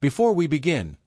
Before we begin,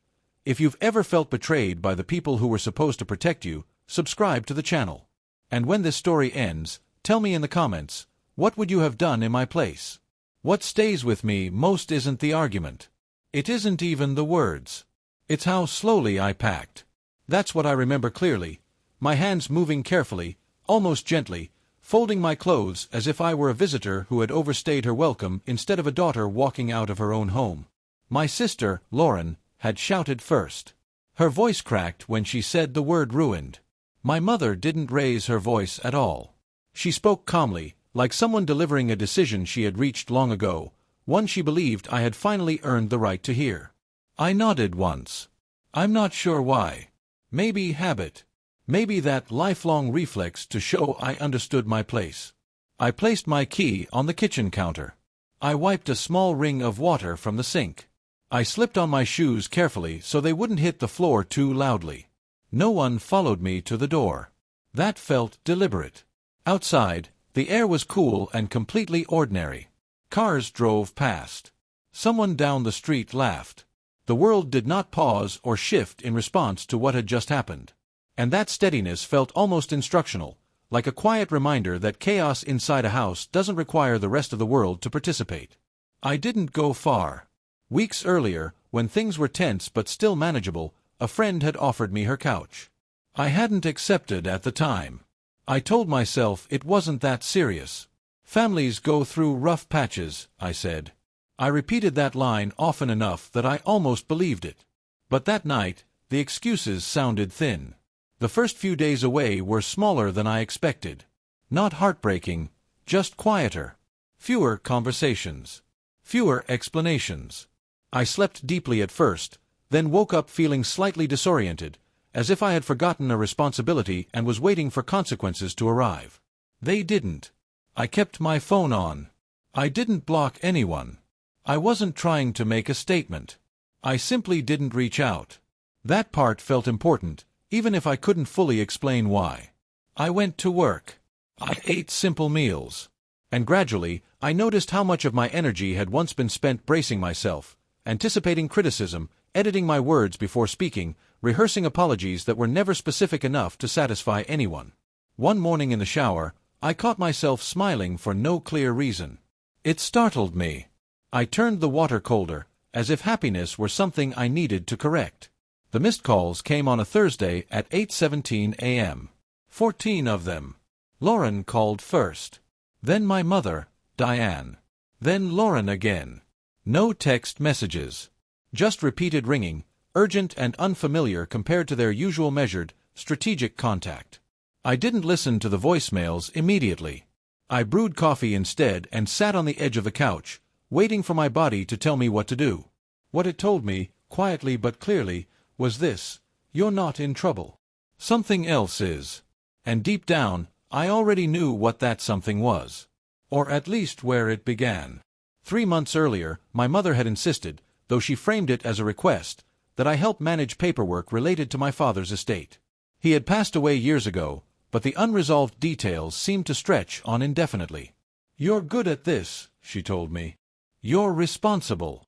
if you've ever felt betrayed by the people who were supposed to protect you, subscribe to the channel. And when this story ends, tell me in the comments, what would you have done in my place? What stays with me most isn't the argument. It isn't even the words. It's how slowly I packed. That's what I remember clearly, my hands moving carefully, almost gently, folding my clothes as if I were a visitor who had overstayed her welcome instead of a daughter walking out of her own home. My sister, Lauren, had shouted first. Her voice cracked when she said the word ruined. My mother didn't raise her voice at all. She spoke calmly, like someone delivering a decision she had reached long ago, one she believed I had finally earned the right to hear. I nodded once. I'm not sure why. Maybe habit. Maybe that lifelong reflex to show I understood my place. I placed my key on the kitchen counter. I wiped a small ring of water from the sink. I slipped on my shoes carefully so they wouldn't hit the floor too loudly. No one followed me to the door. That felt deliberate. Outside, the air was cool and completely ordinary. Cars drove past. Someone down the street laughed. The world did not pause or shift in response to what had just happened. And that steadiness felt almost instructional, like a quiet reminder that chaos inside a house doesn't require the rest of the world to participate. I didn't go far. Weeks earlier, when things were tense but still manageable, a friend had offered me her couch. I hadn't accepted at the time. I told myself it wasn't that serious. Families go through rough patches, I said. I repeated that line often enough that I almost believed it. But that night, the excuses sounded thin. The first few days away were smaller than I expected. Not heartbreaking, just quieter. Fewer conversations. Fewer explanations. I slept deeply at first, then woke up feeling slightly disoriented, as if I had forgotten a responsibility and was waiting for consequences to arrive. They didn't. I kept my phone on. I didn't block anyone. I wasn't trying to make a statement. I simply didn't reach out. That part felt important, even if I couldn't fully explain why. I went to work. I ate simple meals. And gradually, I noticed how much of my energy had once been spent bracing myself, anticipating criticism, editing my words before speaking, rehearsing apologies that were never specific enough to satisfy anyone. One morning in the shower, I caught myself smiling for no clear reason. It startled me. I turned the water colder, as if happiness were something I needed to correct. The missed calls came on a Thursday at 8:17 a.m. 14 of them. Lauren called first. Then my mother, Diane. Then Lauren again. No text messages. Just repeated ringing, urgent and unfamiliar compared to their usual measured, strategic contact. I didn't listen to the voicemails immediately. I brewed coffee instead and sat on the edge of the couch, waiting for my body to tell me what to do. What it told me, quietly but clearly, was this: you're not in trouble. Something else is. And deep down, I already knew what that something was. Or at least where it began. 3 months earlier, my mother had insisted, though she framed it as a request, that I help manage paperwork related to my father's estate. He had passed away years ago, but the unresolved details seemed to stretch on indefinitely. You're good at this, she told me. You're responsible.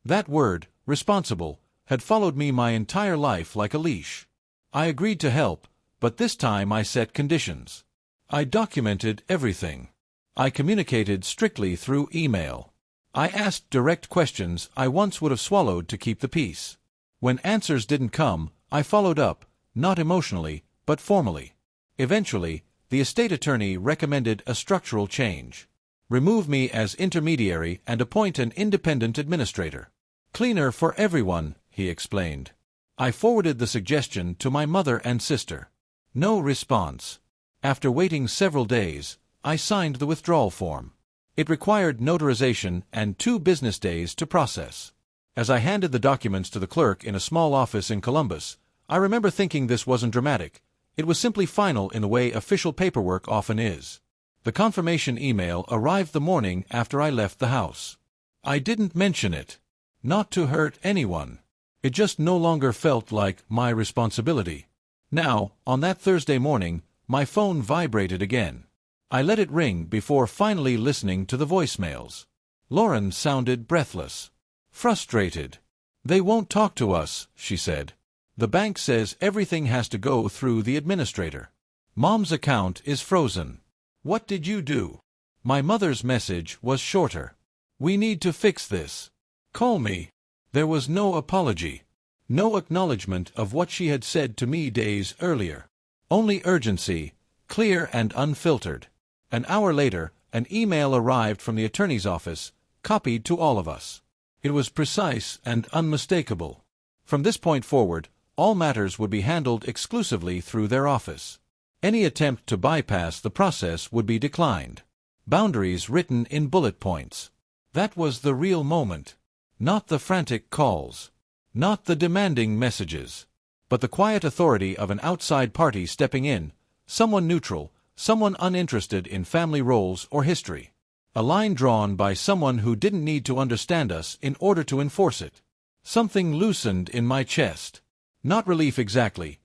That word, responsible, had followed me my entire life like a leash. I agreed to help, but this time I set conditions. I documented everything. I communicated strictly through email. I asked direct questions I once would have swallowed to keep the peace. When answers didn't come, I followed up, not emotionally, but formally. Eventually, the estate attorney recommended a structural change. Remove me as intermediary and appoint an independent administrator. Cleaner for everyone, he explained. I forwarded the suggestion to my mother and sister. No response. After waiting several days, I signed the withdrawal form. It required notarization and 2 business days to process. As I handed the documents to the clerk in a small office in Columbus, I remember thinking this wasn't dramatic. It was simply final in the way official paperwork often is. The confirmation email arrived the morning after I left the house. I didn't mention it. Not to hurt anyone. It just no longer felt like my responsibility. Now, on that Thursday morning, my phone vibrated again. I let it ring before finally listening to the voicemails. Lauren sounded breathless. Frustrated. "They won't talk to us," she said. "The bank says everything has to go through the administrator. Mom's account is frozen." "What did you do?" My mother's message was shorter. "We need to fix this. Call me." There was no apology. No acknowledgement of what she had said to me days earlier. Only urgency, clear and unfiltered. An hour later, an email arrived from the attorney's office, copied to all of us. It was precise and unmistakable. From this point forward, all matters would be handled exclusively through their office. Any attempt to bypass the process would be declined. Boundaries written in bullet points. That was the real moment. Not the frantic calls. Not the demanding messages. But the quiet authority of an outside party stepping in, someone neutral, someone uninterested in family roles or history. A line drawn by someone who didn't need to understand us in order to enforce it. Something loosened in my chest. Not relief exactly.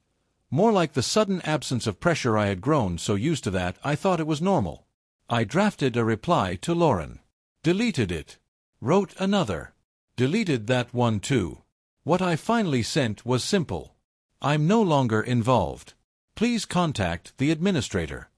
More like the sudden absence of pressure. I had grown so used to that I thought it was normal. I drafted a reply to Lauren. Deleted it. Wrote another. Deleted that one too. What I finally sent was simple. "I'm no longer involved. Please contact the administrator."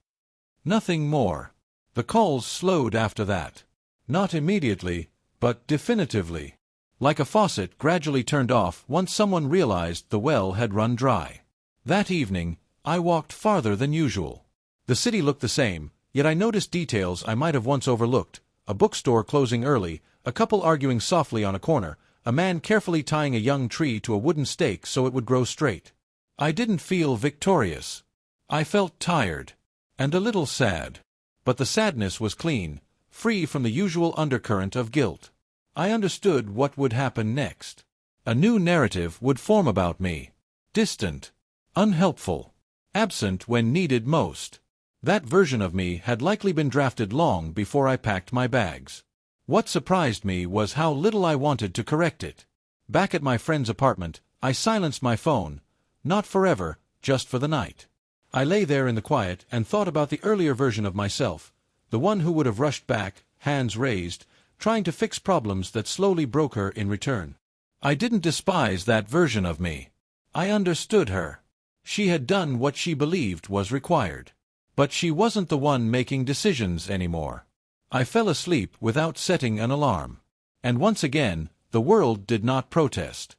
Nothing more. The calls slowed after that. Not immediately, but definitively. Like a faucet gradually turned off once someone realized the well had run dry. That evening, I walked farther than usual. The city looked the same, yet I noticed details I might have once overlooked. A bookstore closing early, a couple arguing softly on a corner, a man carefully tying a young tree to a wooden stake so it would grow straight. I didn't feel victorious. I felt tired. And a little sad. But the sadness was clean, free from the usual undercurrent of guilt. I understood what would happen next. A new narrative would form about me. Distant. Unhelpful. Absent when needed most. That version of me had likely been drafted long before I packed my bags. What surprised me was how little I wanted to correct it. Back at my friend's apartment, I silenced my phone. Not forever, just for the night. I lay there in the quiet and thought about the earlier version of myself, the one who would have rushed back, hands raised, trying to fix problems that slowly broke her in return. I didn't despise that version of me. I understood her. She had done what she believed was required. But she wasn't the one making decisions anymore. I fell asleep without setting an alarm. And once again, the world did not protest.